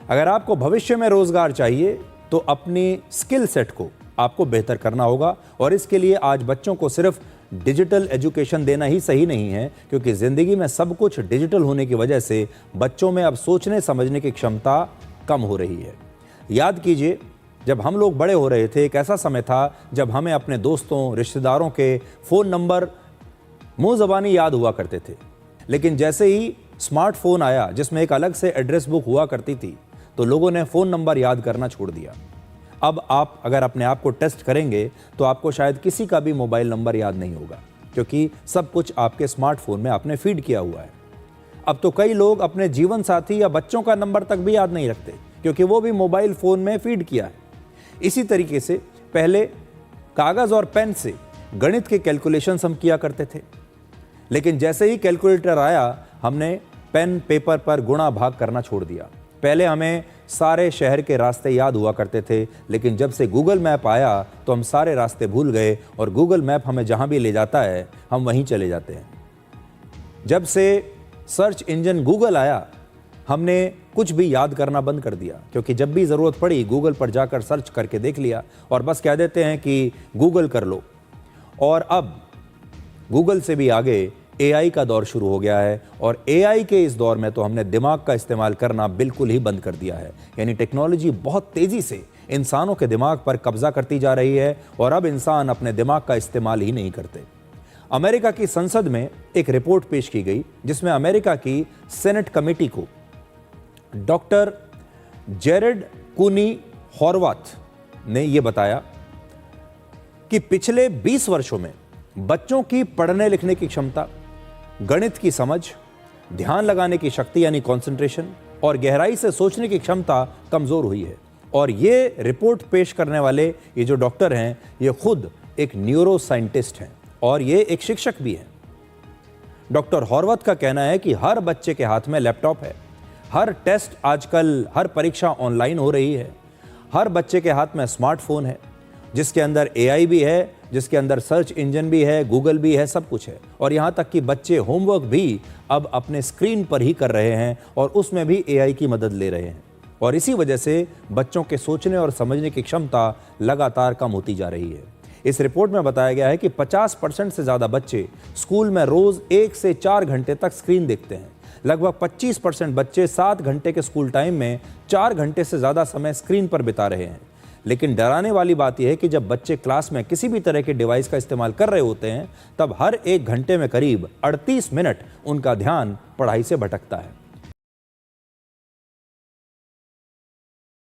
अगर आपको भविष्य में रोजगार चाहिए तो अपनी स्किल सेट को आपको बेहतर करना होगा और इसके लिए आज बच्चों को सिर्फ डिजिटल एजुकेशन देना ही सही नहीं है, क्योंकि ज़िंदगी में सब कुछ डिजिटल होने की वजह से बच्चों में अब सोचने समझने की क्षमता कम हो रही है। याद कीजिए, जब हम लोग बड़े हो रहे थे, एक ऐसा समय था जब हमें अपने दोस्तों रिश्तेदारों के फ़ोन नंबर मुँह ज़बानी याद हुआ करते थे, लेकिन जैसे ही स्मार्टफोन आया जिसमें एक अलग से एड्रेस बुक हुआ करती थी, तो लोगों ने फ़ोन नंबर याद करना छोड़ दिया। अब आप अगर अपने आप को टेस्ट करेंगे तो आपको शायद किसी का भी मोबाइल नंबर याद नहीं होगा, क्योंकि सब कुछ आपके स्मार्टफोन में आपने फीड किया हुआ है। अब तो कई लोग अपने जीवन साथी या बच्चों का नंबर तक भी याद नहीं रखते, क्योंकि वो भी मोबाइल फ़ोन में फीड किया है। इसी तरीके से पहले कागज़ और पेन से गणित के कैलकुलेशंस हम किया करते थे, लेकिन जैसे ही कैलकुलेटर आया हमने पेन पेपर पर गुणा भाग करना छोड़ दिया। पहले हमें सारे शहर के रास्ते याद हुआ करते थे, लेकिन जब से गूगल मैप आया तो हम सारे रास्ते भूल गए और गूगल मैप हमें जहां भी ले जाता है हम वहीं चले जाते हैं। जब से सर्च इंजन गूगल आया हमने कुछ भी याद करना बंद कर दिया, क्योंकि जब भी ज़रूरत पड़ी गूगल पर जाकर सर्च करके देख लिया और बस कह देते हैं कि गूगल कर लो। और अब गूगल से भी आगे एआई का दौर शुरू हो गया है और एआई के इस दौर में तो हमने दिमाग का इस्तेमाल करना बिल्कुल ही बंद कर दिया है। यानी टेक्नोलॉजी बहुत तेज़ी से इंसानों के दिमाग पर कब्जा करती जा रही है और अब इंसान अपने दिमाग का इस्तेमाल ही नहीं करते। अमेरिका की संसद में एक रिपोर्ट पेश की गई जिसमें अमेरिका की सेनेट कमेटी को डॉक्टर जेरेड कूनी हॉर्वाथ ने यह बताया कि पिछले 20 वर्षों में बच्चों की पढ़ने लिखने की क्षमता, गणित की समझ, ध्यान लगाने की शक्ति यानी कंसंट्रेशन और गहराई से सोचने की क्षमता कमज़ोर हुई है। और ये रिपोर्ट पेश करने वाले ये जो डॉक्टर हैं ये खुद एक न्यूरो साइंटिस्ट हैं और ये एक शिक्षक भी हैं। डॉक्टर हॉर्वथ का कहना है कि हर बच्चे के हाथ में लैपटॉप है, हर टेस्ट आजकल, हर परीक्षा ऑनलाइन हो रही है, हर बच्चे के हाथ में स्मार्टफोन है जिसके अंदर एआई भी है, जिसके अंदर सर्च इंजन भी है, गूगल भी है, सब कुछ है। और यहाँ तक कि बच्चे होमवर्क भी अब अपने स्क्रीन पर ही कर रहे हैं और उसमें भी एआई की मदद ले रहे हैं। और इसी वजह से बच्चों के सोचने और समझने की क्षमता लगातार कम होती जा रही है। इस रिपोर्ट में बताया गया है कि 50% से ज़्यादा बच्चे स्कूल में रोज़ 1 से 4 घंटे तक स्क्रीन देखते हैं। लगभग 25% बच्चे 7 घंटे के स्कूल टाइम में 4 घंटे से ज़्यादा समय स्क्रीन पर बिता रहे हैं। लेकिन डराने वाली बात यह है कि जब बच्चे क्लास में किसी भी तरह के डिवाइस का इस्तेमाल कर रहे होते हैं तब हर 1 घंटे में करीब 38 मिनट उनका ध्यान पढ़ाई से भटकता है।